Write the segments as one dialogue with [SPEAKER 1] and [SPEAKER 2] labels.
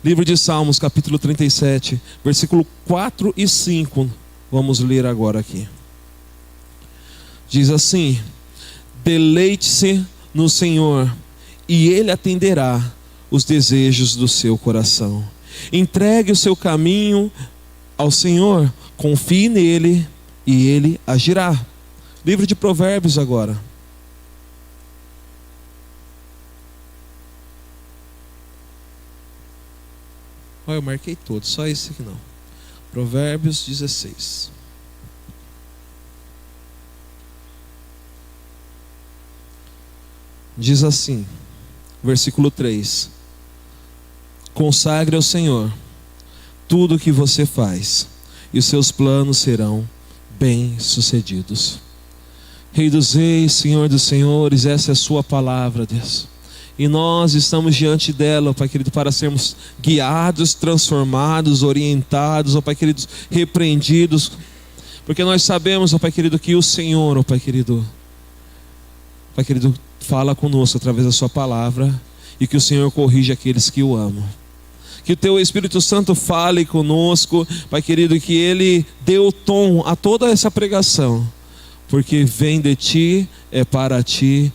[SPEAKER 1] Livro de Salmos, capítulo 37, versículo 4 e 5. Vamos ler agora aqui. Diz assim: deleite-se no Senhor, e Ele atenderá os desejos do seu coração. Entregue o seu caminho ao Senhor, confie nele, e Ele agirá. Livro de Provérbios agora. Olha, eu marquei todos, só esse aqui não. Provérbios 16. Diz assim, versículo 3: consagre ao Senhor tudo o que você faz, e os seus planos serão bem-sucedidos. Rei dos reis, Senhor dos senhores, essa é a sua palavra, Deus. E nós estamos diante dela, ó Pai querido, para sermos guiados, transformados, orientados, ó Pai querido, repreendidos. Porque nós sabemos, ó Pai querido, que o Senhor, ó Pai querido, fala conosco através da sua palavra, e que o Senhor corrige aqueles que o amam. Que o Teu Espírito Santo fale conosco, Pai querido, que Ele dê o tom a toda essa pregação, porque vem de Ti, é para Ti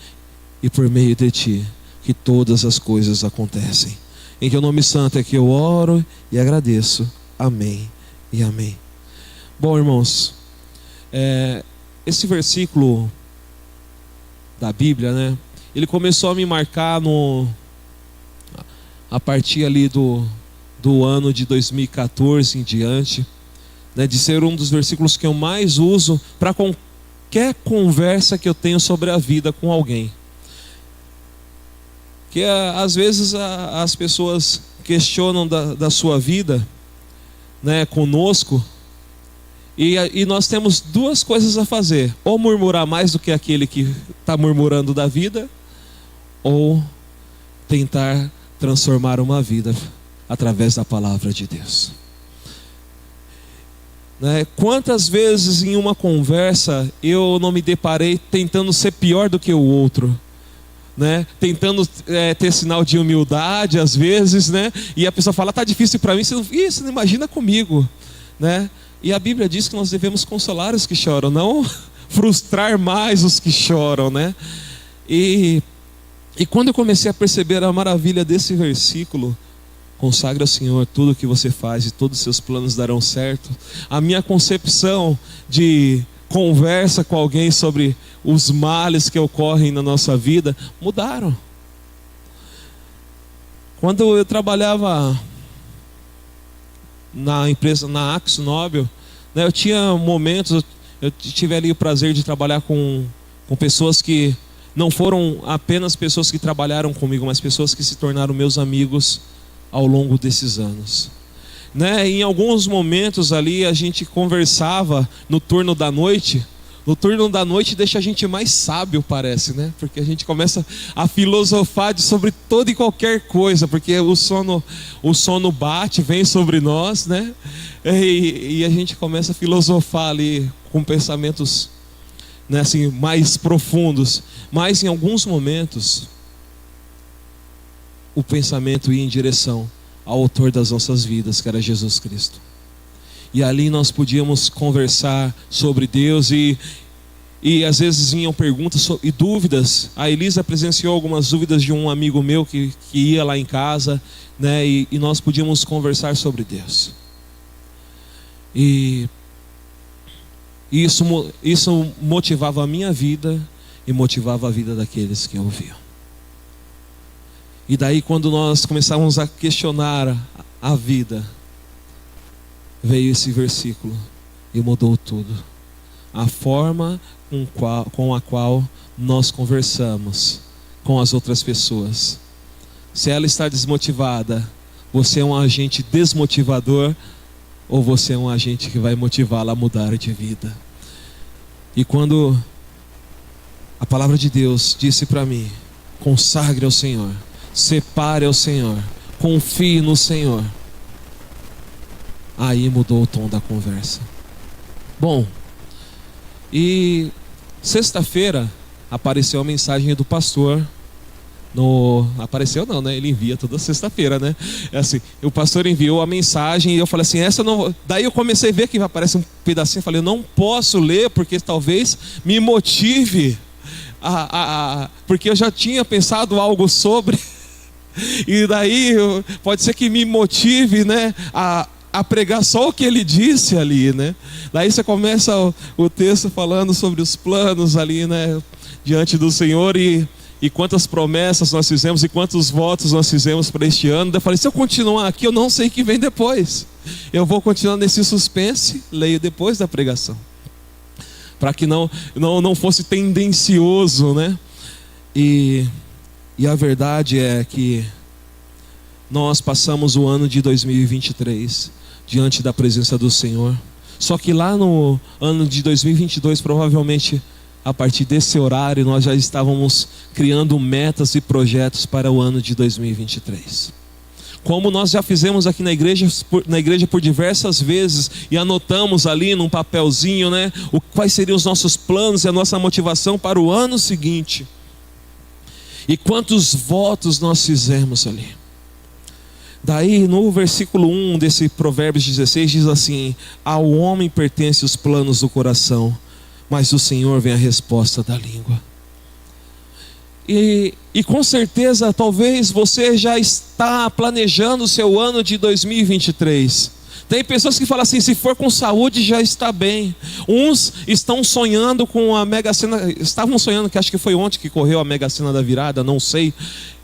[SPEAKER 1] e por meio de Ti que todas as coisas acontecem. Em Teu nome santo é que eu oro e agradeço. Amém e amém. Bom, irmãos, esse versículo da Bíblia, né, ele começou a me marcar a partir ali do ano de 2014 em diante, né, de ser um dos versículos que eu mais uso para qualquer conversa que eu tenho sobre a vida com alguém. Que às vezes as pessoas questionam da sua vida, né, conosco, e nós temos duas coisas a fazer: ou murmurar mais do que aquele que está murmurando da vida, ou tentar transformar uma vida através da palavra de Deus. Né? Quantas vezes em uma conversa eu não me deparei tentando ser pior do que o outro, né? Tentando ter sinal de humildade às vezes, né? E a pessoa fala: tá difícil para mim, você não imagina comigo, né? E a Bíblia diz que nós devemos consolar os que choram, não frustrar mais os que choram, né? E quando eu comecei a perceber a maravilha desse versículo, consagre ao Senhor tudo o que você faz e todos os seus planos darão certo, a minha concepção de conversa com alguém sobre os males que ocorrem na nossa vida mudaram. Quando eu trabalhava na empresa, na Axo Nobel, né, eu tinha momentos, eu tive ali o prazer de trabalhar com pessoas que não foram apenas pessoas que trabalharam comigo, mas pessoas que se tornaram meus amigos ao longo desses anos. Né? Em alguns momentos ali a gente conversava no turno da noite. No turno da noite deixa a gente mais sábio, parece, né? Porque a gente começa a filosofar sobre toda e qualquer coisa, porque o sono bate, vem sobre nós, né? E a gente começa a filosofar ali com pensamentos, né, assim, mais profundos. Mas em alguns momentos o pensamento ia em direção ao autor das nossas vidas, que era Jesus Cristo. E ali nós podíamos conversar sobre Deus e às vezes vinham perguntas e dúvidas. A Elisa presenciou algumas dúvidas de um amigo meu que ia lá em casa, né? E nós podíamos conversar sobre Deus. E isso motivava a minha vida e motivava a vida daqueles que ouviam. E daí, quando nós começávamos a questionar a vida, veio esse versículo e mudou tudo. A forma com a qual nós conversamos com as outras pessoas. Se ela está desmotivada, você é um agente desmotivador, ou você é um agente que vai motivá-la a mudar de vida? E quando a palavra de Deus disse para mim: consagre ao Senhor, separe ao Senhor, confie no Senhor, aí mudou o tom da conversa. Bom, e sexta-feira apareceu a mensagem do pastor Apareceu não, né? Ele envia toda sexta-feira, né? É assim, o pastor enviou a mensagem e eu falei assim, essa não. Daí eu comecei a ver que aparece um pedacinho, eu falei, eu não posso ler porque talvez me motive porque eu já tinha pensado algo sobre e daí pode ser que me motive, né? A pregar só o que ele disse ali, né? Daí você começa o texto falando sobre os planos ali, né? Diante do Senhor e quantas promessas nós fizemos e quantos votos nós fizemos para este ano. Eu falei, se eu continuar aqui, eu não sei o que vem depois. Eu vou continuar nesse suspense, leio depois da pregação. Para que não fosse tendencioso, né? E a verdade é que nós passamos o ano de 2023 diante da presença do Senhor. Só que lá no ano de 2022, provavelmente a partir desse horário, nós já estávamos criando metas e projetos para o ano de 2023. Como nós já fizemos aqui na igreja por diversas vezes e anotamos ali num papelzinho, né, quais seriam os nossos planos e a nossa motivação para o ano seguinte. E quantos votos nós fizemos ali. Daí no versículo 1 desse Provérbios 16 diz assim: ao homem pertencem os planos do coração, mas do Senhor vem a resposta da língua. E com certeza, talvez você já está planejando o seu ano de 2023. Tem pessoas que falam assim, se for com saúde já está bem. Uns estão sonhando com a Mega Sena, estavam sonhando, que acho que foi ontem que correu a Mega Sena da virada, não sei.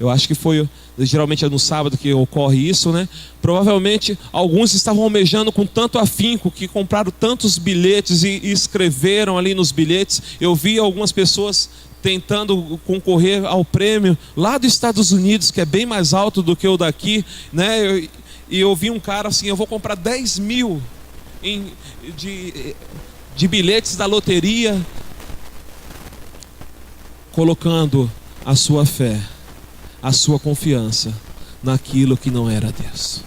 [SPEAKER 1] Eu acho que foi, geralmente é no sábado que ocorre isso, né? Provavelmente alguns estavam almejando com tanto afinco que compraram tantos bilhetes e escreveram ali nos bilhetes. Eu vi algumas pessoas tentando concorrer ao prêmio lá dos Estados Unidos, que é bem mais alto do que o daqui, né? E eu vi um cara assim, eu vou comprar 10 mil de bilhetes da loteria, colocando a sua fé, a sua confiança naquilo que não era Deus.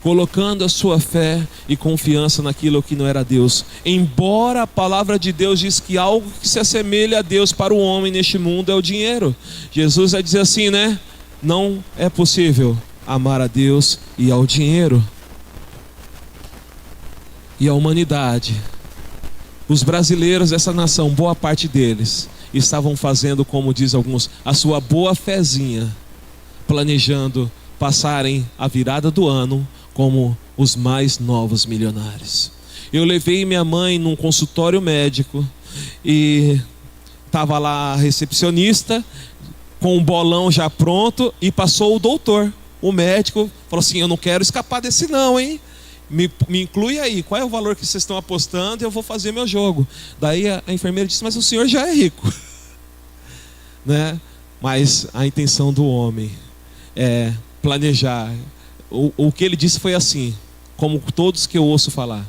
[SPEAKER 1] Colocando a sua fé e confiança naquilo que não era Deus. Embora a palavra de Deus diz que algo que se assemelha a Deus para o homem neste mundo é o dinheiro. Jesus vai dizer assim, né? Não é possível amar a Deus e ao dinheiro. E a humanidade, os brasileiros dessa nação, boa parte deles, estavam fazendo, como diz alguns, a sua boa fezinha, planejando passarem a virada do ano como os mais novos milionários. Eu levei minha mãe num consultório médico e estava lá a recepcionista com um bolão já pronto e passou o doutor. O médico falou assim, eu não quero escapar desse não, hein? Me inclui aí, qual é o valor que vocês estão apostando e eu vou fazer meu jogo. Daí a enfermeira disse, mas o senhor já é rico. Né? Mas a intenção do homem é planejar. O que ele disse foi assim, como todos que eu ouço falar: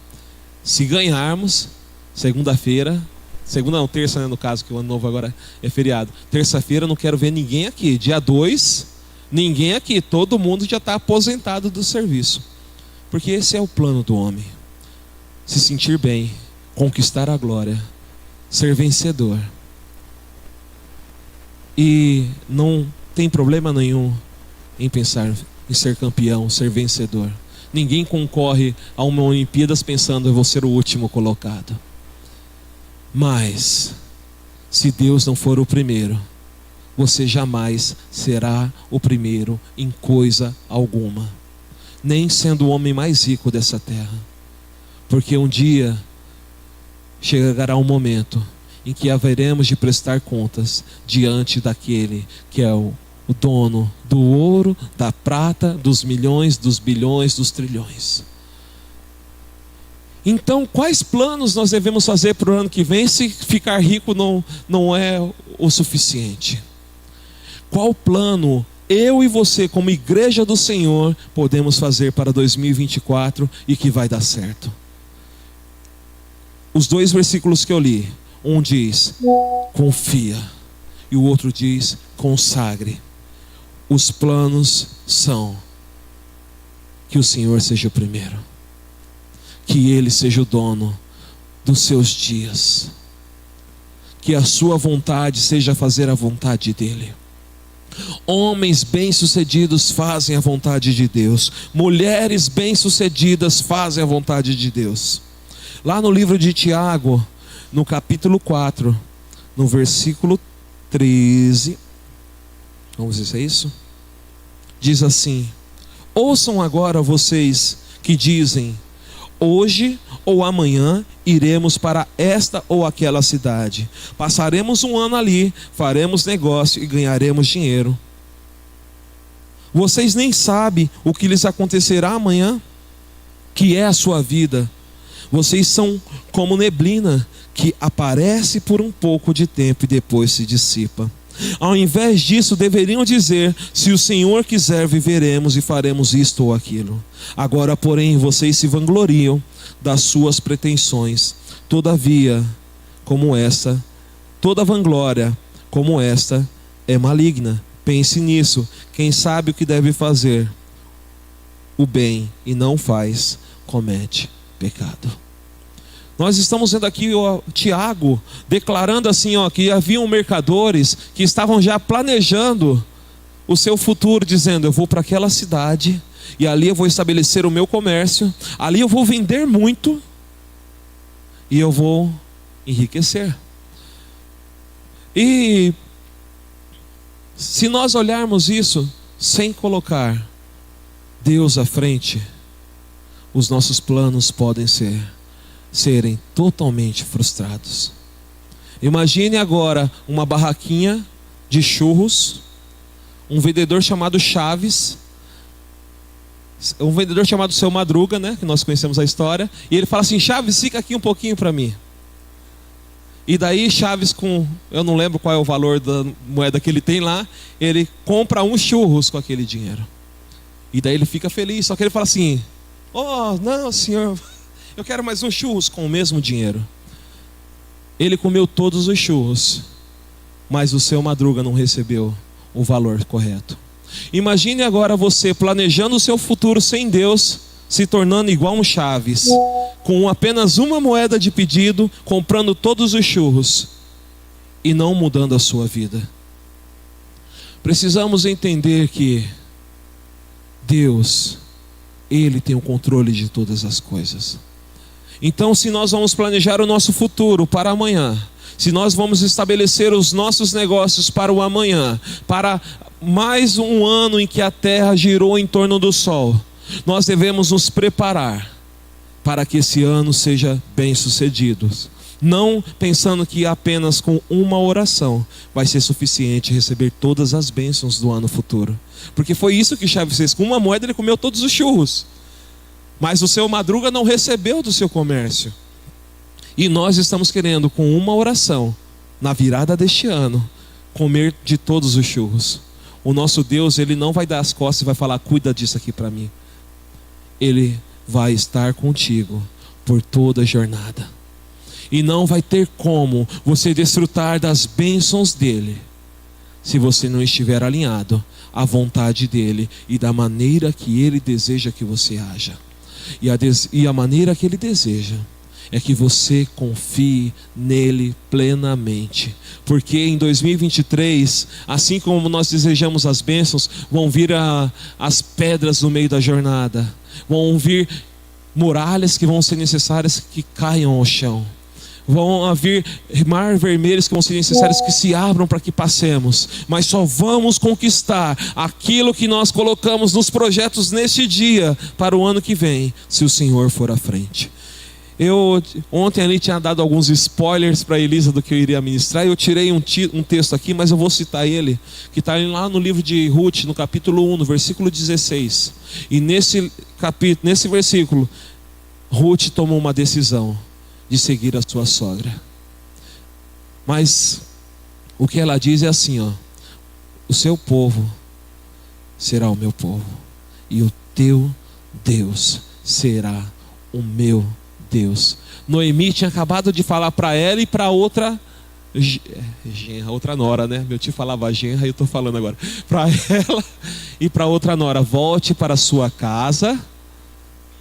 [SPEAKER 1] se ganharmos, terça, né, no caso, que o ano novo agora é feriado, terça-feira eu não quero ver ninguém aqui, dia 2, ninguém aqui, todo mundo já está aposentado do serviço. Porque esse é o plano do homem: se sentir bem, conquistar a glória, ser vencedor. E não tem problema nenhum em pensar em ser campeão, ser vencedor. Ninguém concorre a uma Olimpíadas pensando eu vou ser o último colocado. Mas se Deus não for o primeiro, você jamais será o primeiro em coisa alguma, nem sendo o homem mais rico dessa terra. Porque um dia chegará um momento em que haveremos de prestar contas diante daquele que é o dono do ouro, da prata, dos milhões, dos bilhões, dos trilhões. Então, quais planos nós devemos fazer para o ano que vem se ficar rico não é o suficiente? Qual plano eu e você, como igreja do Senhor, podemos fazer para 2024 e que vai dar certo? Os dois versículos que eu li, um diz confia e o outro diz consagre. Os planos são que o Senhor seja o primeiro, que Ele seja o dono dos seus dias, que a sua vontade seja fazer a vontade dEle. Homens bem-sucedidos fazem a vontade de Deus. Mulheres bem-sucedidas fazem a vontade de Deus. Lá no livro de Tiago, no capítulo 4, no versículo 13, vamos ver se é isso? Diz assim: ouçam agora vocês que dizem: hoje ou amanhã iremos para esta ou aquela cidade, passaremos um ano ali, faremos negócio e ganharemos dinheiro. Vocês nem sabem o que lhes acontecerá amanhã, que é a sua vida. Vocês são como neblina que aparece por um pouco de tempo e depois se dissipa. Ao invés disso, deveriam dizer: se o Senhor quiser, viveremos e faremos isto ou aquilo. Agora, porém, vocês se vangloriam das suas pretensões. Todavia, toda vanglória como esta é maligna. Pense nisso. Quem sabe o que deve fazer o bem e não faz, comete pecado. Nós estamos vendo aqui o Tiago declarando assim, que haviam mercadores que estavam já planejando o seu futuro, dizendo: eu vou para aquela cidade e ali eu vou estabelecer o meu comércio, ali eu vou vender muito e eu vou enriquecer. E se nós olharmos isso sem colocar Deus à frente, os nossos planos podem serem totalmente frustrados. Imagine agora uma barraquinha de churros, um vendedor chamado Chaves, um vendedor chamado Seu Madruga, né, que nós conhecemos a história, e ele fala assim: Chaves, fica aqui um pouquinho para mim. E daí Chaves, eu não lembro qual é o valor da moeda que ele tem lá, ele compra uns churros com aquele dinheiro. E daí ele fica feliz, só que ele fala assim: oh, não, senhor, eu quero mais uns churros com o mesmo dinheiro. Ele comeu todos os churros, mas o Seu Madruga não recebeu o valor correto. Imagine agora você planejando o seu futuro sem Deus, se tornando igual um Chaves, com apenas uma moeda de pedido, comprando todos os churros e não mudando a sua vida. Precisamos entender que Deus, Ele tem o controle de todas as coisas. Então, se nós vamos planejar o nosso futuro para amanhã, se nós vamos estabelecer os nossos negócios para o amanhã, para mais um ano em que a terra girou em torno do sol, nós devemos nos preparar para que esse ano seja bem sucedido. Não pensando que apenas com uma oração vai ser suficiente receber todas as bênçãos do ano futuro. Porque foi isso que Chaves fez. Com uma moeda ele comeu todos os churros, mas o Seu Madruga não recebeu do seu comércio. E nós estamos querendo, com uma oração, na virada deste ano, comer de todos os churros. O nosso Deus, Ele não vai dar as costas e vai falar: cuida disso aqui para mim. Ele vai estar contigo por toda a jornada. E não vai ter como você desfrutar das bênçãos dEle se você não estiver alinhado à vontade dEle e da maneira que Ele deseja que você haja. E a maneira que Ele deseja é que você confie nele plenamente, porque em 2023, assim como nós desejamos as bênçãos, vão vir as pedras no meio da jornada, vão vir muralhas que vão ser necessárias que caiam ao chão, vão haver mar vermelhos que vão ser necessários que se abram para que passemos, mas só vamos conquistar aquilo que nós colocamos nos projetos neste dia para o ano que vem, se o Senhor for à frente. Ontem ali tinha dado alguns spoilers para a Elisa do que eu iria ministrar, e eu tirei um texto aqui, mas eu vou citar ele, que está lá no livro de Ruth, no capítulo 1, no versículo 16. E nesse versículo, Ruth tomou uma decisão de seguir a sua sogra. Mas o que ela diz é assim: o seu povo será o meu povo, e o teu Deus será o meu Deus. Noemi tinha acabado de falar para ela e para outra genra, outra nora, né? Meu tio falava genra e eu estou falando agora. Para ela e para outra nora: volte para a sua casa.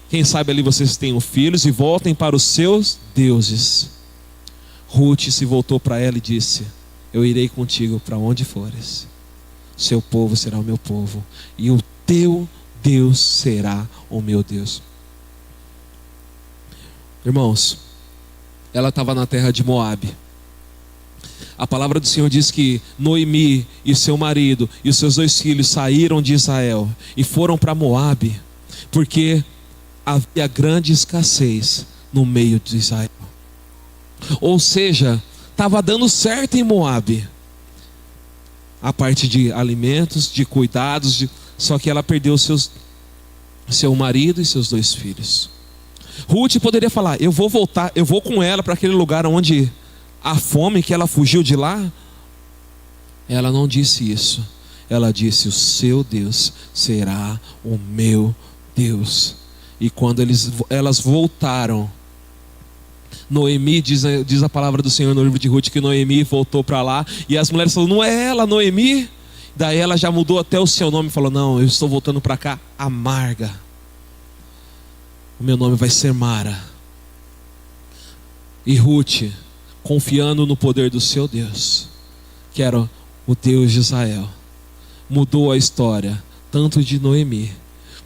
[SPEAKER 1] Quem sabe ali vocês tenham filhos, e voltem para os seus deuses. Ruth se voltou para ela e disse: eu irei contigo para onde fores. seu povo será o meu povo, e o teu Deus será o meu Deus. Irmãos, ela estava na terra de Moabe. A palavra do Senhor diz que Noemi e seu marido e os seus 2 filhos saíram de Israel e foram para Moabe, porque havia grande escassez no meio de Israel. Ou seja, estava dando certo em Moabe, a parte de alimentos, de cuidados, só que ela perdeu seu marido e seus 2 filhos. Ruth poderia falar: eu vou voltar, eu vou com ela para aquele lugar onde a fome, que ela fugiu de lá. Ela não disse isso. Ela disse: o seu Deus será o meu Deus. E quando elas voltaram, Noemi, diz a palavra do Senhor no livro de Ruth, que Noemi voltou para lá, e as mulheres falaram: não é ela, Noemi? Daí ela já mudou até o seu nome e falou: não, eu estou voltando para cá amarga, o meu nome vai ser Mara. E Ruth, confiando no poder do seu Deus, que era o Deus de Israel, mudou a história, tanto de Noemi,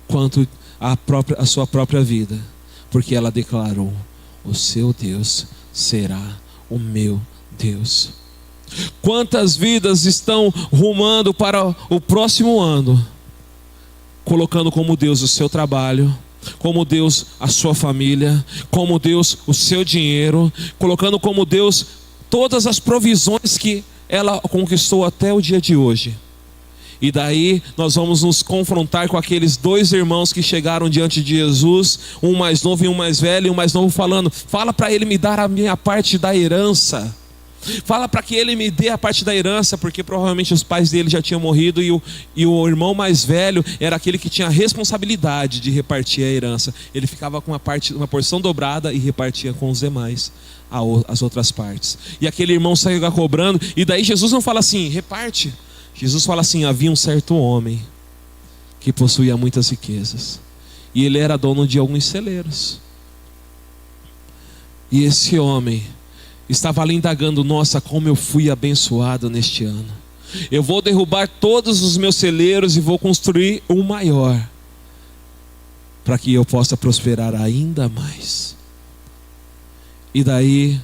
[SPEAKER 1] quanto a sua própria vida, porque ela declarou: o seu Deus será o meu Deus. Quantas vidas estão rumando para o próximo ano, colocando como Deus o seu trabalho, como Deus a sua família, como Deus o seu dinheiro, colocando como Deus todas as provisões que ela conquistou até o dia de hoje. E daí nós vamos nos confrontar com aqueles 2 irmãos que chegaram diante de Jesus, um mais novo e um mais velho, e o mais novo falando: fala para ele me dar a minha parte da herança. Fala para que ele me dê a parte da herança, porque provavelmente os pais dele já tinham morrido, e o irmão mais velho era aquele que tinha a responsabilidade de repartir a herança. Ele ficava com uma porção dobrada e repartia com os demais as outras partes. E aquele irmão saiu cobrando, e daí Jesus não fala assim: reparte. Jesus fala assim: havia um certo homem que possuía muitas riquezas, e ele era dono de alguns celeiros. E esse homem estava ali indagando: nossa, como eu fui abençoado neste ano. Eu vou derrubar todos os meus celeiros e vou construir um maior, para que eu possa prosperar ainda mais. E daí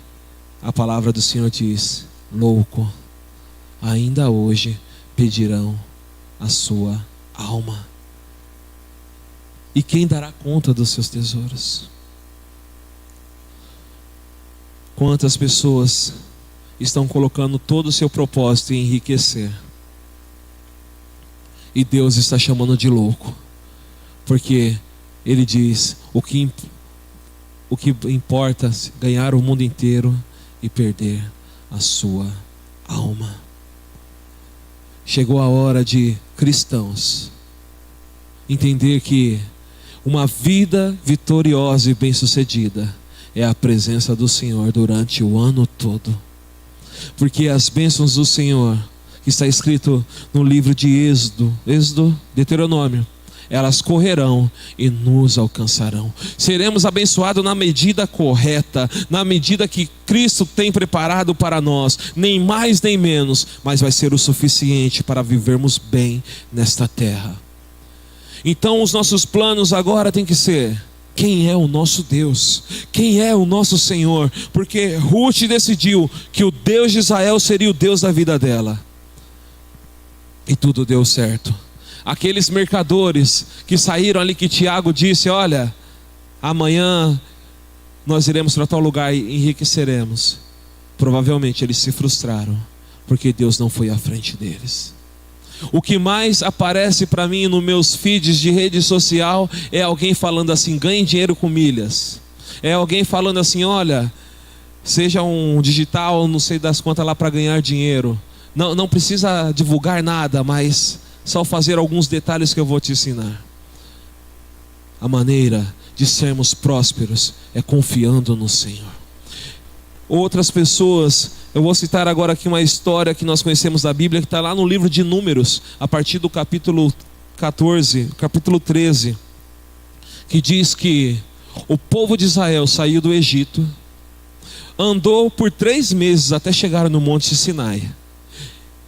[SPEAKER 1] a palavra do Senhor diz: louco, ainda hoje pedirão a sua alma. E quem dará conta dos seus tesouros? Quantas pessoas estão colocando todo o seu propósito em enriquecer, e Deus está chamando de louco, porque Ele diz: o que importa é ganhar o mundo inteiro e perder a sua alma. Chegou a hora de cristãos entender que uma vida vitoriosa e bem-sucedida é a presença do Senhor durante o ano todo. Porque as bênçãos do Senhor, que está escrito no livro de Êxodo, Deuteronômio, elas correrão e nos alcançarão. Seremos abençoados na medida correta, na medida que Cristo tem preparado para nós, nem mais nem menos, mas vai ser o suficiente para vivermos bem nesta terra. Então os nossos planos agora têm que ser: quem é o nosso Deus? Quem é o nosso Senhor? Porque Ruth decidiu que o Deus de Israel seria o Deus da vida dela, e tudo deu certo. Aqueles mercadores que saíram ali, que Tiago disse: olha, amanhã nós iremos para tal lugar e enriqueceremos. Provavelmente eles se frustraram, porque Deus não foi à frente deles. O que mais aparece para mim nos meus feeds de rede social é alguém falando assim: ganhe dinheiro com milhas. É alguém falando assim: olha, seja um digital, não sei das quantas lá para ganhar dinheiro. Não precisa divulgar nada, mas só fazer alguns detalhes que eu vou te ensinar. A maneira de sermos prósperos é confiando no Senhor. Outras pessoas, eu vou citar agora aqui uma história que nós conhecemos da Bíblia, que está lá no livro de Números, a partir do capítulo 14, capítulo 13, que diz que o povo de Israel saiu do Egito, andou por 3 meses até chegar no Monte Sinai.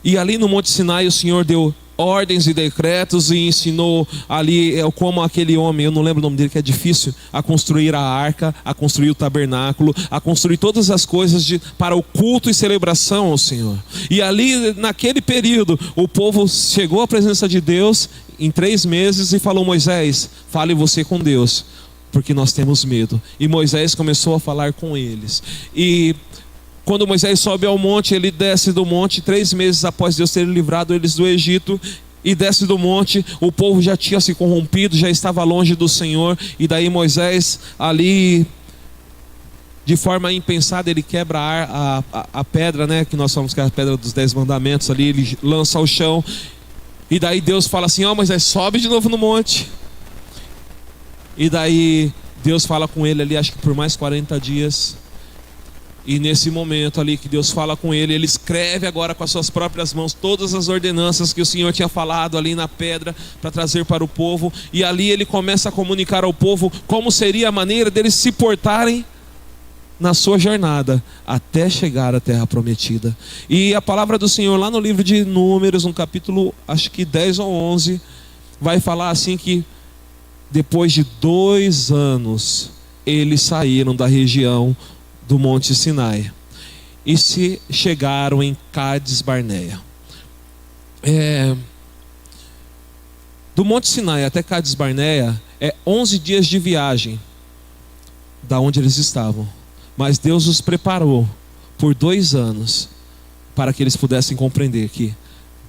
[SPEAKER 1] E ali no Monte Sinai o Senhor deu ordens e decretos e ensinou ali como aquele homem, eu não lembro o nome dele, que é difícil, a construir a arca, a construir o tabernáculo, a construir todas as coisas para o culto e celebração ao Senhor. E ali naquele período o povo chegou à presença de Deus em 3 meses e falou: Moisés, fale você com Deus, porque nós temos medo. E Moisés começou a falar com eles. E quando Moisés sobe ao monte, ele desce do monte 3 meses após Deus ter livrado eles do Egito, e desce do monte. O povo já tinha se corrompido, já estava longe do Senhor. E daí Moisés ali, de forma impensada, ele quebra a pedra, né, que nós falamos que é a pedra dos 10 mandamentos ali, ele lança ao chão. E daí Deus fala assim: ó, Moisés, sobe de novo no monte. E daí Deus fala com ele ali, acho que por mais 40 dias. E nesse momento ali que Deus fala com ele, ele escreve agora com as suas próprias mãos todas as ordenanças que o Senhor tinha falado ali na pedra para trazer para o povo. E ali ele começa a comunicar ao povo como seria a maneira deles se portarem na sua jornada até chegar à terra prometida. E a palavra do Senhor lá no livro de Números, no capítulo acho que 10 ou 11, vai falar assim que depois de 2 anos eles saíram da região do Monte Sinai e se chegaram em Cádiz Barneia. Do Monte Sinai até Cádiz Barneia é 11 dias de viagem da onde eles estavam, mas Deus os preparou por 2 anos para que eles pudessem compreender que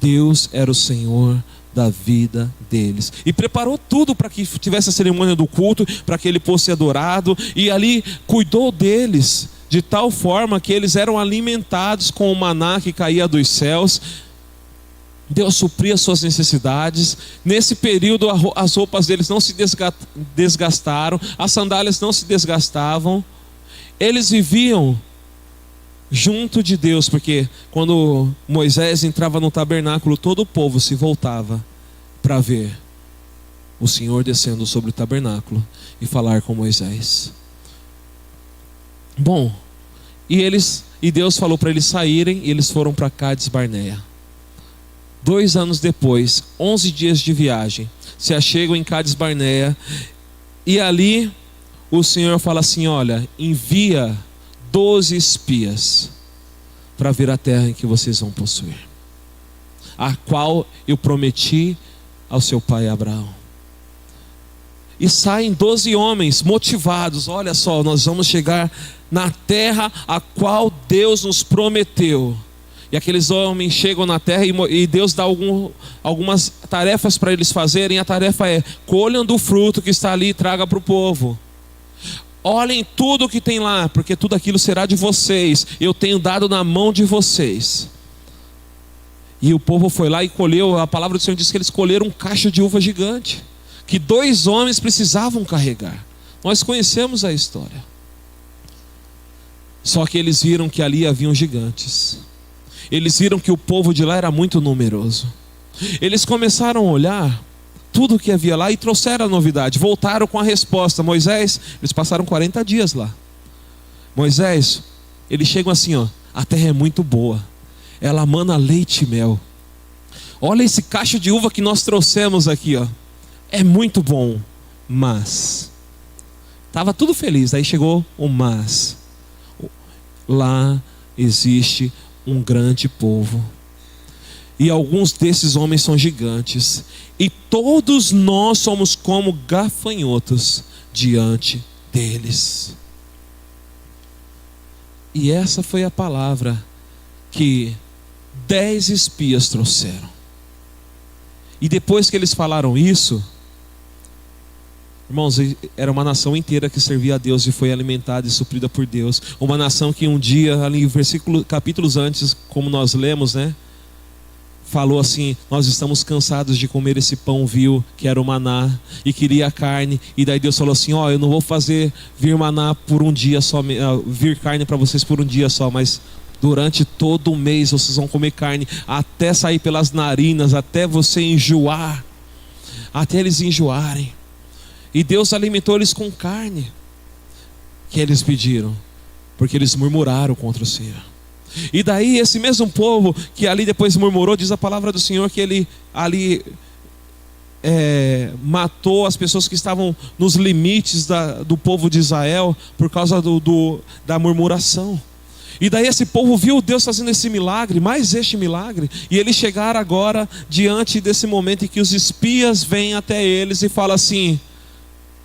[SPEAKER 1] Deus era o Senhor da vida deles, e preparou tudo para que tivesse a cerimônia do culto, para que ele fosse adorado, e ali cuidou deles de tal forma que eles eram alimentados com o maná que caía dos céus. Deus supria suas necessidades. Nesse período as roupas deles não se desgastaram, as sandálias não se desgastavam. Eles viviam junto de Deus, porque quando Moisés entrava no tabernáculo, todo o povo se voltava para ver o Senhor descendo sobre o tabernáculo e falar com Moisés. Bom, e Deus falou para eles saírem, e eles foram para Cádiz Barneia. 2 anos depois, 11 dias de viagem, se achegam em Cádiz Barneia, e ali o Senhor fala assim: olha, envia 12 espias para ver a terra em que vocês vão possuir, a qual eu prometi ao seu pai Abraão. E saem 12 homens motivados: olha só, nós vamos chegar na terra a qual Deus nos prometeu. E aqueles homens chegam na terra e Deus dá algumas tarefas para eles fazerem. A tarefa é: colham do fruto que está ali e traga para o povo. Olhem tudo que tem lá, porque tudo aquilo será de vocês, eu tenho dado na mão de vocês. E o povo foi lá e colheu. A palavra do Senhor diz que eles colheram um cacho de uva gigante, que 2 homens precisavam carregar. Nós conhecemos a história. Só que eles viram que ali haviam gigantes. Eles viram que o povo de lá era muito numeroso. Eles começaram a olhar tudo que havia lá e trouxeram a novidade. Voltaram com a resposta: Moisés, eles passaram 40 dias lá. Moisés, eles chegam assim, ó: a terra é muito boa, ela mana leite e mel. Olha esse cacho de uva que nós trouxemos aqui, ó, é muito bom, mas estava tudo feliz. Aí chegou o mas: lá existe um grande povo, e alguns desses homens são gigantes, e todos nós somos como gafanhotos diante deles. E essa foi a palavra que 10 espias trouxeram. E depois que eles falaram isso, irmãos, era uma nação inteira que servia a Deus e foi alimentada e suprida por Deus. Uma nação que um dia, ali capítulos antes, como nós lemos, né, falou assim: nós estamos cansados de comer esse pão vil, que era o maná, e queria carne. E daí Deus falou assim: ó, eu não vou fazer vir maná por um dia só, vir carne para vocês por um dia só, mas durante todo o mês vocês vão comer carne, até sair pelas narinas, até você enjoar, até eles enjoarem. E Deus alimentou eles com carne que eles pediram, porque eles murmuraram contra o Senhor. E daí esse mesmo povo que ali depois murmurou, diz a palavra do Senhor que ele ali matou as pessoas que estavam nos limites do povo de Israel por causa da murmuração. E daí esse povo viu Deus fazendo esse milagre, mais este milagre, e eles chegaram agora diante desse momento em que os espias vêm até eles e falam assim: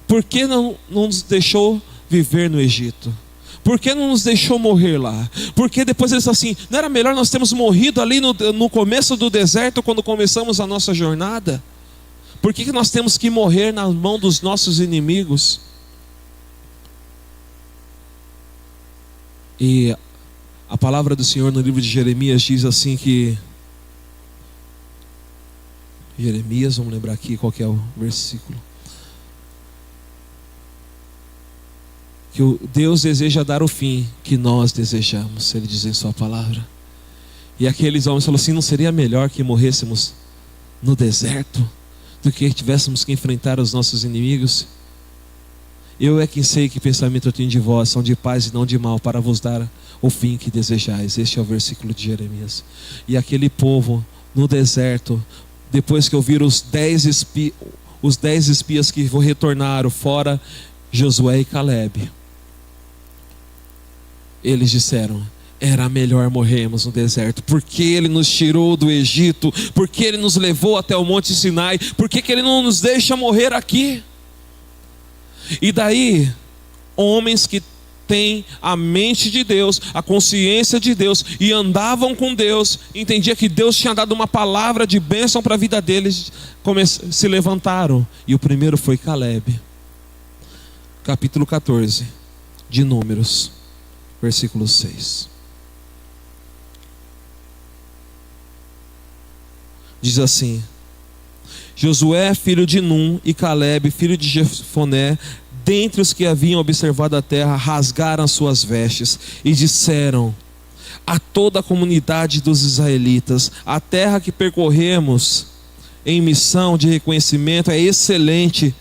[SPEAKER 1] por que não nos deixou viver no Egito? Por que não nos deixou morrer lá? Porque depois eles falam assim: não era melhor nós termos morrido ali no começo do deserto, quando começamos a nossa jornada? Por que nós temos que morrer na mão dos nossos inimigos? E a palavra do Senhor no livro de Jeremias diz assim que... Jeremias, vamos lembrar aqui qual que é o versículo. Que o Deus deseja dar o fim que nós desejamos, ele diz em sua palavra. E aqueles homens falaram assim: não seria melhor que morrêssemos no deserto do que tivéssemos que enfrentar os nossos inimigos? Eu é quem sei que pensamento eu tenho de vós, são de paz e não de mal, para vos dar o fim que desejais. Este é o versículo de Jeremias. E aquele povo no deserto, depois que ouviram os 10 espias que retornaram, fora Josué e Calebe, eles disseram: era melhor morrermos no deserto, porque Ele nos tirou do Egito, porque Ele nos levou até o Monte Sinai, porque que Ele não nos deixa morrer aqui? E daí, homens que têm a mente de Deus, a consciência de Deus, e andavam com Deus, entendia que Deus tinha dado uma palavra de bênção para a vida deles, se levantaram. E o primeiro foi Calebe. Capítulo 14 de Números, versículo 6. Diz assim: Josué, filho de Num, e Calebe, filho de Jefoné, dentre os que haviam observado a terra, rasgaram as suas vestes e disseram a toda a comunidade dos israelitas: a terra que percorremos em missão de reconhecimento é excelente.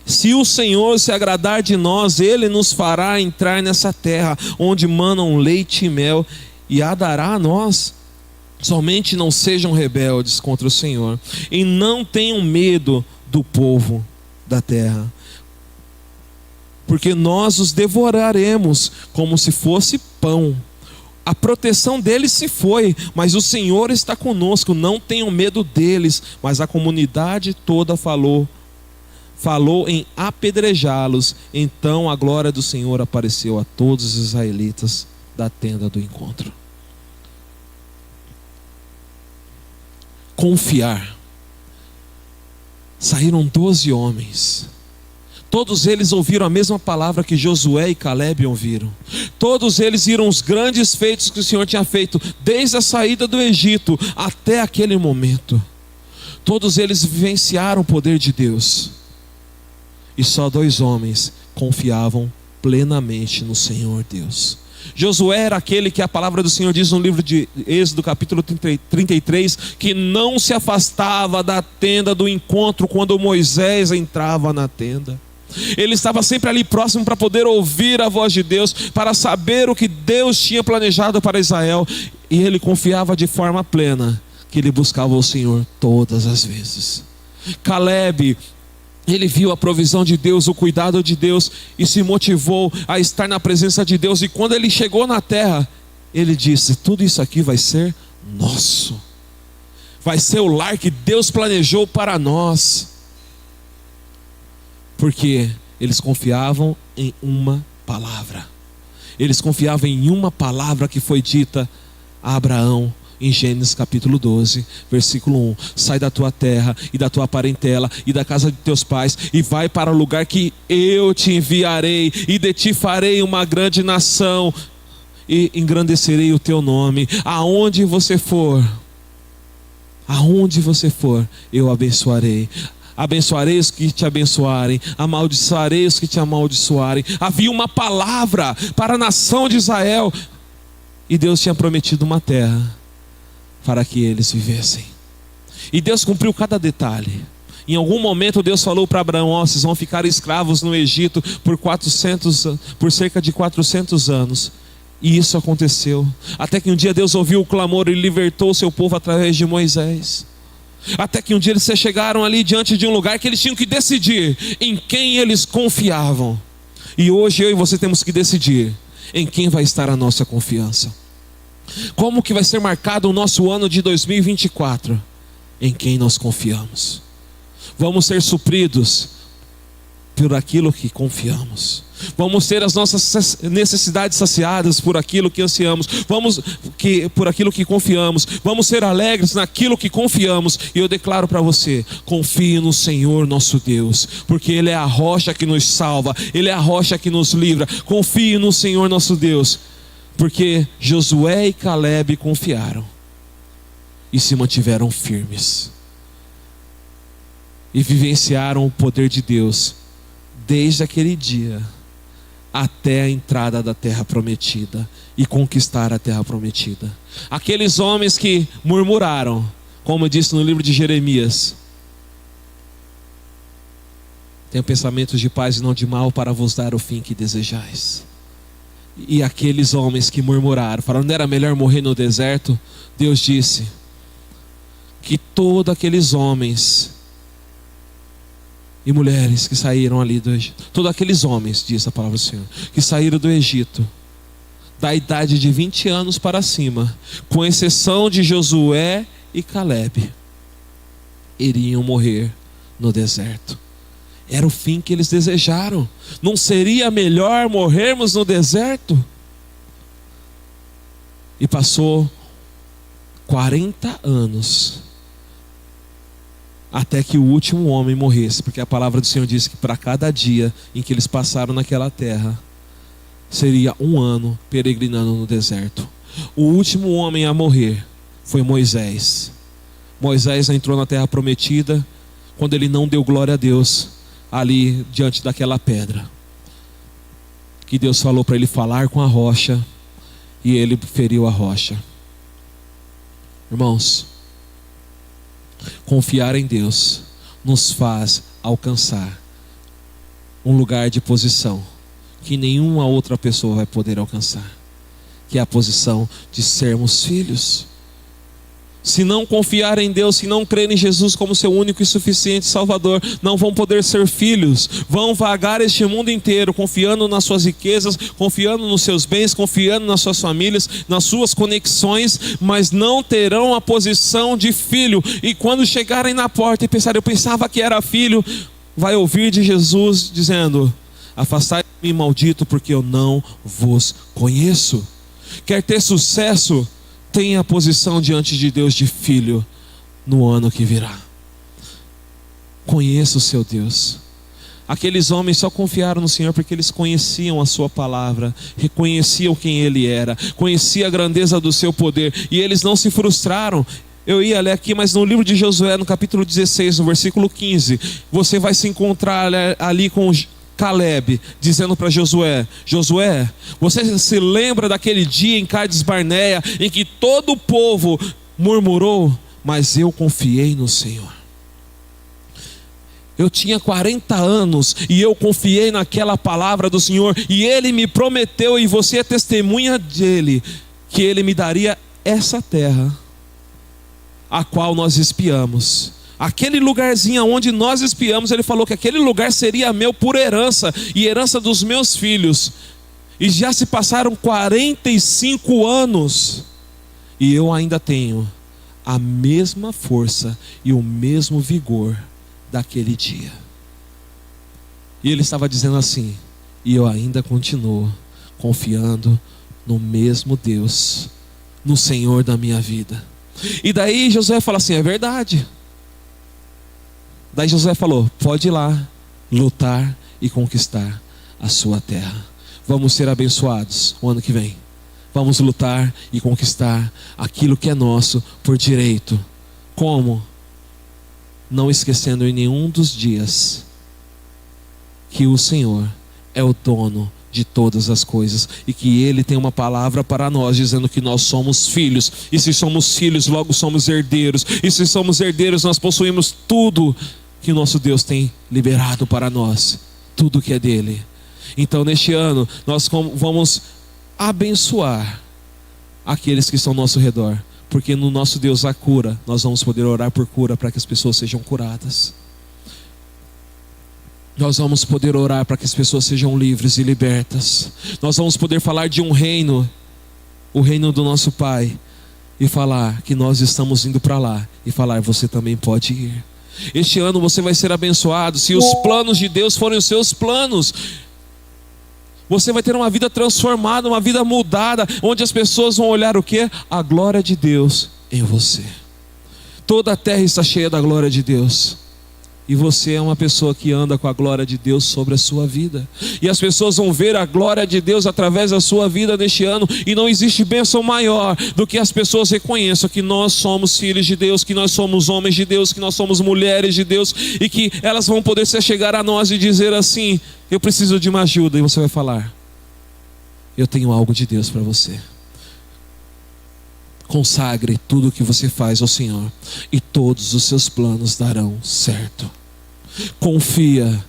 [SPEAKER 1] Se o Senhor se agradar de nós, Ele nos fará entrar nessa terra, onde manam leite e mel, e a dará a nós. Somente não sejam rebeldes contra o Senhor, e não tenham medo do povo da terra, porque nós os devoraremos como se fosse pão. A proteção deles se foi, mas o Senhor está conosco, não tenham medo deles. Mas a comunidade toda falou em apedrejá-los. Então a glória do Senhor apareceu a todos os israelitas da tenda do encontro. Confiar. Saíram 12 homens. Todos eles ouviram a mesma palavra que Josué e Calebe ouviram. Todos eles viram os grandes feitos que o Senhor tinha feito desde a saída do Egito até aquele momento. Todos eles vivenciaram o poder de Deus. E só 2 homens confiavam plenamente no Senhor Deus. Josué era aquele que a palavra do Senhor diz no livro de Êxodo, capítulo 33, que não se afastava da tenda do encontro quando Moisés entrava na tenda. Ele estava sempre ali próximo para poder ouvir a voz de Deus, para saber o que Deus tinha planejado para Israel. E ele confiava de forma plena que ele buscava o Senhor todas as vezes. Calebe, ele viu a provisão de Deus, o cuidado de Deus, e se motivou a estar na presença de Deus. E quando ele chegou na terra, ele disse: tudo isso aqui vai ser nosso. Vai ser o lar que Deus planejou para nós. Porque eles confiavam em uma palavra. Eles confiavam em uma palavra que foi dita a Abraão em Gênesis capítulo 12, versículo 1. Sai da tua terra e da tua parentela e da casa de teus pais, e vai para o lugar que eu te enviarei, e de ti farei uma grande nação, e engrandecerei o teu nome. Aonde você for, eu abençoarei. Abençoarei os que te abençoarem, amaldiçoarei os que te amaldiçoarem. Havia uma palavra para a nação de Israel, e Deus tinha prometido uma terra para que eles vivessem. E Deus cumpriu cada detalhe. Em algum momento Deus falou para Abraão: vocês vão ficar escravos no Egito por cerca de 400 anos. E isso aconteceu. Até que um dia Deus ouviu o clamor e libertou o seu povo através de Moisés. Até que um dia eles chegaram ali diante de um lugar que eles tinham que decidir em quem eles confiavam. E hoje eu e você temos que decidir em quem vai estar a nossa confiança. Como que vai ser marcado o nosso ano de 2024? Em quem nós confiamos. Vamos ser supridos por aquilo que confiamos. Vamos ter as nossas necessidades saciadas por aquilo que ansiamos. Por aquilo que confiamos. Vamos ser alegres naquilo que confiamos. E eu declaro para você: confie no Senhor nosso Deus, porque Ele é a rocha que nos salva, Ele é a rocha que nos livra. Confie no Senhor nosso Deus, porque Josué e Caleb confiaram e se mantiveram firmes e vivenciaram o poder de Deus desde aquele dia até a entrada da terra prometida e conquistar a terra prometida. Aqueles homens que murmuraram, como disse no livro de Jeremias: tenho pensamentos de paz e não de mal, para vos dar o fim que desejais. E aqueles homens que murmuraram, falaram: não era melhor morrer no deserto? Deus disse que todos aqueles homens e mulheres que saíram ali do Egito, todos aqueles homens, diz a palavra do Senhor, que saíram do Egito, da idade de 20 anos para cima, com exceção de Josué e Caleb, iriam morrer no deserto. Era o fim que eles desejaram. Não seria melhor morrermos no deserto? E passou 40 anos até que o último homem morresse, porque a palavra do Senhor diz que para cada dia em que eles passaram naquela terra, seria um ano peregrinando no deserto. O último homem a morrer foi Moisés. Moisés entrou na terra prometida quando ele não deu glória a Deus ali diante daquela pedra, que Deus falou para ele falar com a rocha, e ele feriu a rocha. Irmãos, confiar em Deus nos faz alcançar um lugar de posição que nenhuma outra pessoa vai poder alcançar, que é a posição de sermos filhos. Se não confiar em Deus, se não crer em Jesus como seu único e suficiente Salvador, não vão poder ser filhos. Vão vagar este mundo inteiro, confiando nas suas riquezas, confiando nos seus bens, confiando nas suas famílias, nas suas conexões, mas não terão a posição de filho. E quando chegarem na porta e pensarem: eu pensava que era filho, vai ouvir de Jesus dizendo: afastai-me, maldito, porque eu não vos conheço. Quer ter sucesso? Tenha a posição diante de Deus de filho no ano que virá. Conheça o seu Deus. Aqueles homens só confiaram no Senhor porque eles conheciam a sua palavra, reconheciam quem Ele era, conheciam a grandeza do seu poder, e eles não se frustraram. Eu ia ler aqui, mas no livro de Josué, no capítulo 16, no versículo 15, você vai se encontrar ali com Caleb, dizendo para Josué: Josué, você se lembra daquele dia em Cades Barneia, em que todo o povo murmurou, mas eu confiei no Senhor. Eu tinha 40 anos e eu confiei naquela palavra do Senhor, e Ele me prometeu, e você é testemunha dele, que Ele me daria essa terra, a qual nós espiamos. Aquele lugarzinho onde nós espiamos, Ele falou que aquele lugar seria meu por herança, e herança dos meus filhos. E já se passaram 45 anos, e eu ainda tenho a mesma força e o mesmo vigor daquele dia. E Ele estava dizendo assim: e eu ainda continuo confiando no mesmo Deus, no Senhor da minha vida. E daí Josué fala assim: é verdade. Daí Josué falou: pode ir lá, lutar e conquistar a sua terra. Vamos ser abençoados o ano que vem. Vamos lutar e conquistar aquilo que é nosso por direito. Como? Não esquecendo em nenhum dos dias que o Senhor é o dono de todas as coisas, e que Ele tem uma palavra para nós, dizendo que nós somos filhos, e se somos filhos, logo somos herdeiros, e se somos herdeiros, nós possuímos tudo que o nosso Deus tem liberado para nós, tudo que é dele. Então neste ano nós vamos abençoar aqueles que estão ao nosso redor. Porque no nosso Deus há cura. Nós vamos poder orar por cura para que as pessoas sejam curadas. Nós vamos poder orar para que as pessoas sejam livres e libertas. Nós vamos poder falar de um reino, o reino do nosso Pai, e falar que nós estamos indo para lá, e falar: você também pode ir. Este ano você vai ser abençoado. Se os planos de Deus forem os seus planos, você vai ter uma vida transformada, uma vida mudada, onde as pessoas vão olhar o quê? A glória de Deus em você. Toda a terra está cheia da glória de Deus. E você é uma pessoa que anda com a glória de Deus sobre a sua vida. E as pessoas vão ver a glória de Deus através da sua vida neste ano. E não existe bênção maior do que as pessoas reconheçam que nós somos filhos de Deus, que nós somos homens de Deus, que nós somos mulheres de Deus. E que elas vão poder se chegar a nós e dizer assim: eu preciso de uma ajuda. E você vai falar: eu tenho algo de Deus para você. Consagre tudo o que você faz ao Senhor, e todos os seus planos darão certo. Confia,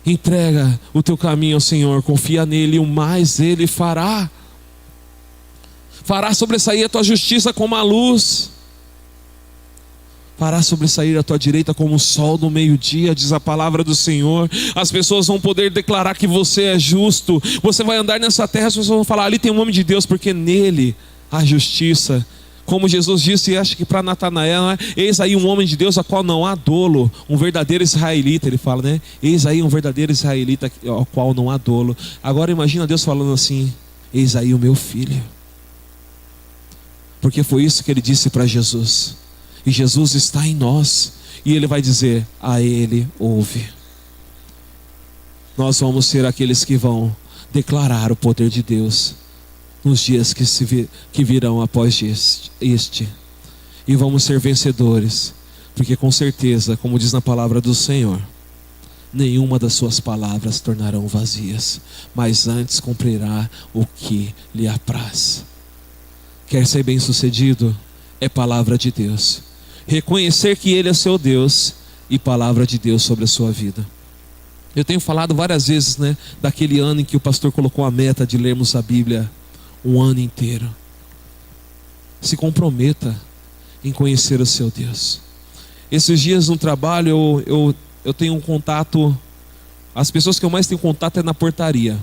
[SPEAKER 1] entrega o teu caminho ao Senhor, confia nele, e o mais Ele fará. Fará sobressair a tua justiça como a luz, fará sobressair a tua direita como o sol do meio-dia, diz a palavra do Senhor. As pessoas vão poder declarar que você é justo. Você vai andar nessa terra, as pessoas vão falar: ali tem um homem de Deus, porque nele a justiça. Como Jesus disse, acho que para Natanael, né? Eis aí um homem de Deus a qual não há dolo, um verdadeiro israelita. Ele fala, né? Eis aí um verdadeiro israelita ao qual não há dolo. Agora imagina Deus falando assim: eis aí o meu filho. Porque foi isso que ele disse para Jesus. E Jesus está em nós, e ele vai dizer: a ele ouve. Nós vamos ser aqueles que vão declarar o poder de Deus nos dias que virão após este. E vamos ser vencedores, porque com certeza, como diz na palavra do Senhor, nenhuma das suas palavras tornarão vazias, mas antes cumprirá o que lhe apraz. Quer ser bem sucedido? É palavra de Deus. Reconhecer que Ele é seu Deus, e palavra de Deus sobre a sua vida. Eu tenho falado várias vezes, né, daquele ano em que o pastor colocou a meta de lermos a Bíblia um ano inteiro. Se comprometa em conhecer o seu Deus. Esses dias no trabalho eu tenho um contato. As pessoas que eu mais tenho contato é na portaria,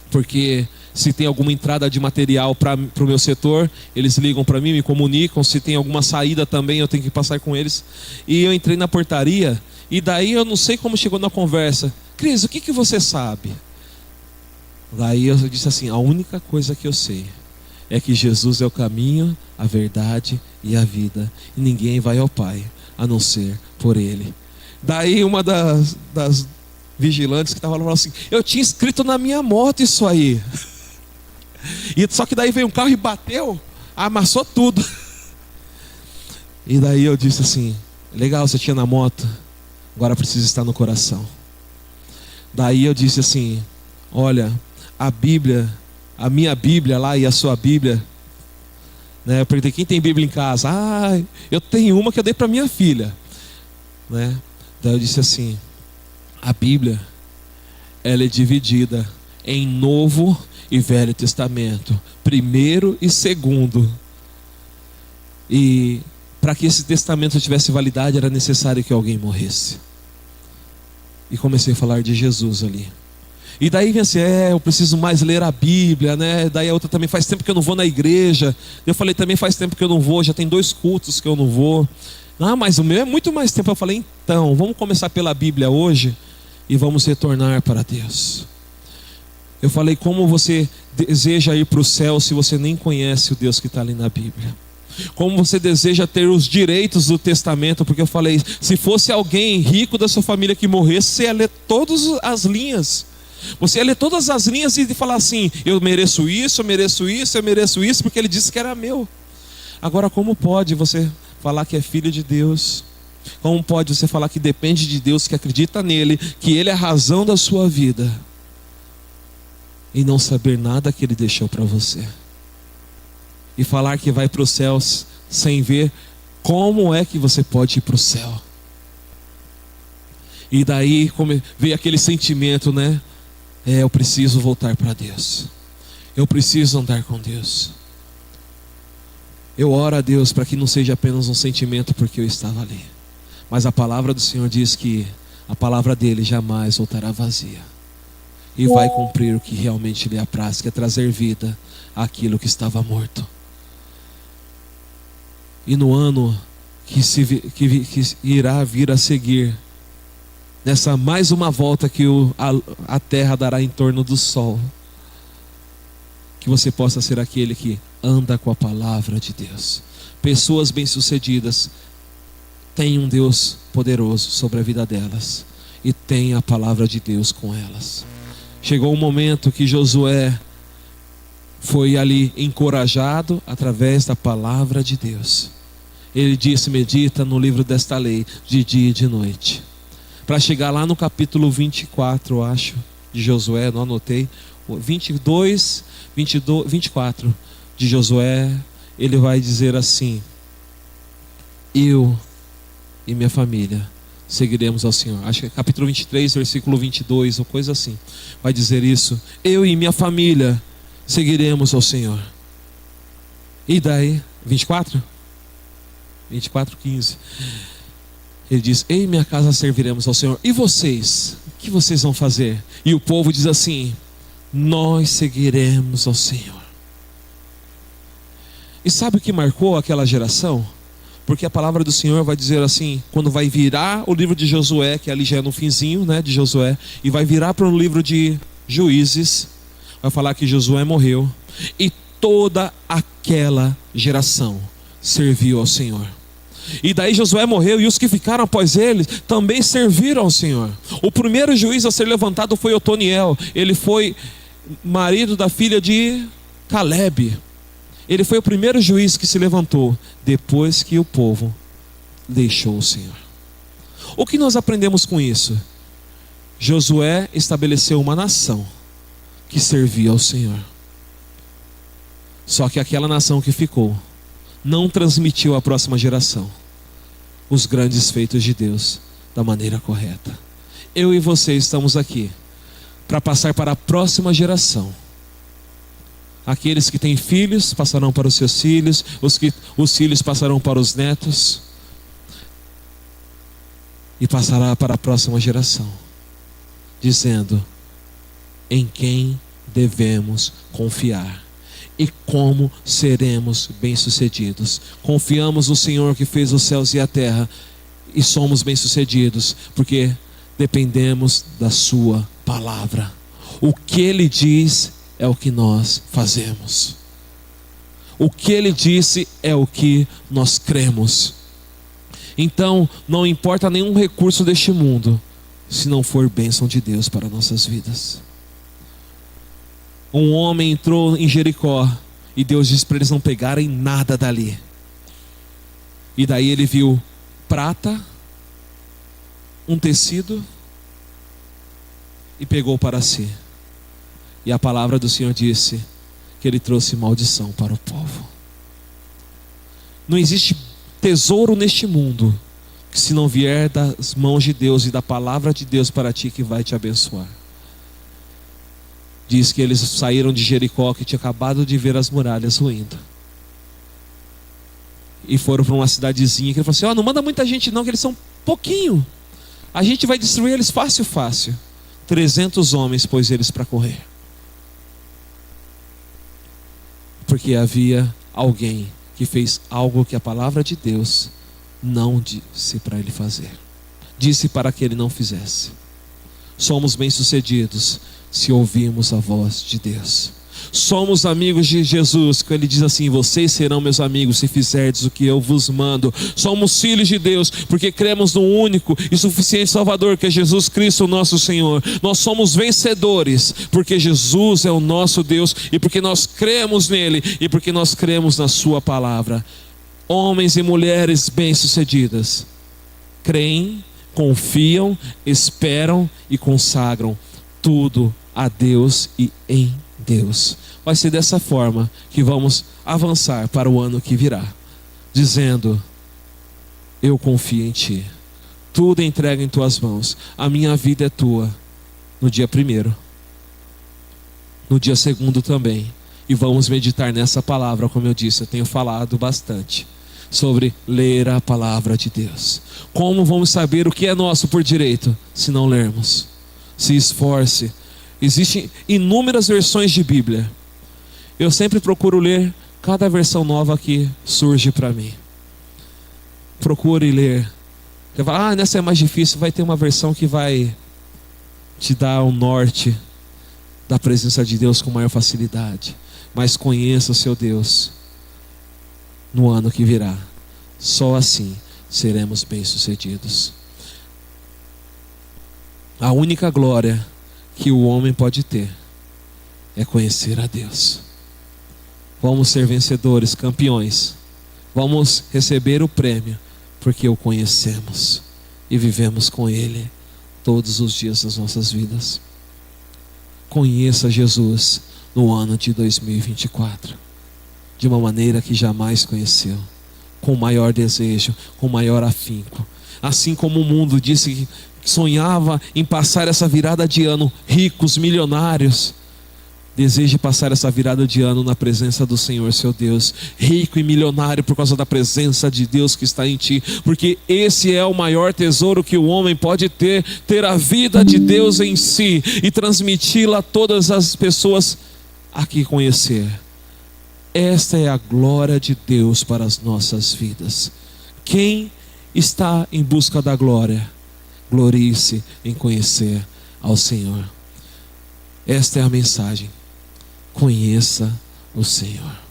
[SPEAKER 1] porque se tem alguma entrada de material para o meu setor, eles ligam para mim, me comunicam. Se tem alguma saída também, eu tenho que passar com eles. E eu entrei na portaria, e daí eu não sei como chegou na conversa: Cris, o que você sabe? Daí eu disse assim: a única coisa que eu sei é que Jesus é o caminho, a verdade e a vida, e ninguém vai ao Pai a não ser por Ele. Daí uma das vigilantes que estava falando assim: eu tinha escrito na minha moto isso aí. E só que daí veio um carro e bateu, amassou tudo. E daí eu disse assim: legal, você tinha na moto, agora precisa estar no coração. Daí eu disse assim: olha, a Bíblia, a minha Bíblia lá e a sua Bíblia, né? Eu perguntei: quem tem Bíblia em casa? Ah, eu tenho uma que eu dei para minha filha, né? Daí eu disse assim: a Bíblia, ela é dividida em Novo e Velho Testamento, primeiro e segundo. E para que esse testamento tivesse validade, era necessário que alguém morresse. E comecei a falar de Jesus ali. E daí vem assim: eu preciso mais ler a Bíblia, né? Daí a outra também: faz tempo que eu não vou na igreja. Eu falei: também faz tempo que eu não vou, já tem 2 cultos que eu não vou. Ah, mas o meu é muito mais tempo. Eu falei: então, vamos começar pela Bíblia hoje e vamos retornar para Deus. Eu falei: como você deseja ir para o céu se você nem conhece o Deus que está ali na Bíblia? Como você deseja ter os direitos do testamento? Porque eu falei: se fosse alguém rico da sua família que morresse, você ia ler todas as linhas. Você ia ler todas as linhas e falar assim: eu mereço isso, eu mereço isso, eu mereço isso, porque ele disse que era meu. Agora, como pode você falar que é filho de Deus? Como pode você falar que depende de Deus, que acredita nele, que ele é a razão da sua vida, e não saber nada que ele deixou para você? E falar que vai para os céus sem ver como é que você pode ir para o céu? E daí veio aquele sentimento, né? Eu preciso voltar para Deus. Eu preciso andar com Deus. Eu oro a Deus para que não seja apenas um sentimento porque eu estava ali. Mas a palavra do Senhor diz que a palavra dele jamais voltará vazia. E vai cumprir o que realmente lhe apraz, que é trazer vida àquilo que estava morto. E no ano que irá vir a seguir, nessa mais uma volta que a terra dará em torno do sol, que você possa ser aquele que anda com a palavra de Deus. Pessoas bem-sucedidas têm um Deus poderoso sobre a vida delas e têm a palavra de Deus com elas. Chegou um momento que Josué foi ali encorajado através da palavra de Deus. Ele disse: medita no livro desta lei de dia e de noite. Para chegar lá no capítulo 24, eu acho, de Josué, não anotei, 24 de Josué, ele vai dizer assim: eu e minha família seguiremos ao Senhor. Acho que é capítulo 23, versículo 22, ou coisa assim. Vai dizer isso: eu e minha família seguiremos ao Senhor. E daí, 24, 15. Ele diz: eu e minha casa serviremos ao Senhor. E vocês? O que vocês vão fazer? E o povo diz assim: nós seguiremos ao Senhor. E sabe o que marcou aquela geração? Porque a palavra do Senhor vai dizer assim, quando vai virar o livro de Josué, que ali já é no finzinho, né, de Josué, e vai virar para o livro de Juízes, vai falar que Josué morreu, e toda aquela geração serviu ao Senhor. E daí Josué morreu, e os que ficaram após ele também serviram ao Senhor. O primeiro juiz a ser levantado foi Otoniel. Ele foi marido da filha de Calebe. Ele foi o primeiro juiz que se levantou depois que o povo deixou o Senhor. O que nós aprendemos com isso? Josué estabeleceu uma nação que servia ao Senhor. Só que aquela nação que ficou não transmitiu à próxima geração os grandes feitos de Deus da maneira correta. Eu e você estamos aqui para passar para a próxima geração. Aqueles que têm filhos passarão para os seus filhos, os filhos passarão para os netos, e passará para a próxima geração, dizendo em quem devemos confiar e como seremos bem-sucedidos. Confiamos no Senhor que fez os céus e a terra, e somos bem-sucedidos porque dependemos da sua palavra. O que Ele diz é o que nós fazemos. O que Ele disse é o que nós cremos. Então, não importa nenhum recurso deste mundo, se não for bênção de Deus para nossas vidas. Um homem entrou em Jericó e Deus disse para eles não pegarem nada dali. E daí ele viu prata, um tecido, e pegou para si. E a palavra do Senhor disse que ele trouxe maldição para o povo. Não existe tesouro neste mundo que, se não vier das mãos de Deus e da palavra de Deus para ti, que vai te abençoar. Diz que eles saíram de Jericó, que tinha acabado de ver as muralhas ruindo, e foram para uma cidadezinha que ele falou assim: não manda muita gente não, que eles são pouquinho, a gente vai destruir eles fácil. 300 homens pôs eles para correr, porque havia alguém que fez algo que a palavra de Deus não disse para ele fazer, disse para que ele não fizesse. Somos bem-sucedidos se ouvirmos a voz de Deus. Somos amigos de Jesus, que Ele diz assim: vocês serão meus amigos se fizerdes o que eu vos mando. Somos filhos de Deus porque cremos no único e suficiente Salvador, que é Jesus Cristo, nosso Senhor. Nós somos vencedores porque Jesus é o nosso Deus, e porque nós cremos nele, e porque nós cremos na sua palavra. Homens e mulheres bem-sucedidas creem, confiam, esperam e consagram tudo a Deus e em Deus. Vai ser dessa forma que vamos avançar para o ano que virá, dizendo: eu confio em ti, tudo entrego em tuas mãos, a minha vida é tua. No dia 1º, no dia 2º também, E vamos meditar nessa palavra, como eu disse, eu tenho falado bastante sobre ler a palavra de Deus. Como vamos saber o que é nosso por direito se não lermos? Se esforce. Existem inúmeras versões de Bíblia. Eu sempre procuro ler cada versão nova que surge para mim. Procure ler. Você fala, nessa é mais difícil. Vai ter uma versão que vai te dar um norte da presença de Deus com maior facilidade. Mas conheça o seu Deus no ano que virá. Só assim seremos bem-sucedidos. A única glória que o homem pode ter é conhecer a Deus. Vamos ser vencedores, campeões. Vamos receber o prêmio porque o conhecemos e vivemos com Ele todos os dias das nossas vidas. Conheça Jesus no ano de 2024 de uma maneira que jamais conheceu, com maior desejo, com maior afinco. Assim como o mundo disse que sonhava em passar essa virada de ano ricos, milionários, deseje passar essa virada de ano na presença do Senhor seu Deus, rico e milionário por causa da presença de Deus que está em ti, porque esse é o maior tesouro que o homem pode ter a vida de Deus em si e transmiti-la a todas as pessoas a que conhecer. Esta é a glória de Deus para as nossas vidas. Quem está em busca da glória, glorie-se em conhecer ao Senhor. Esta é a mensagem. Conheça o Senhor.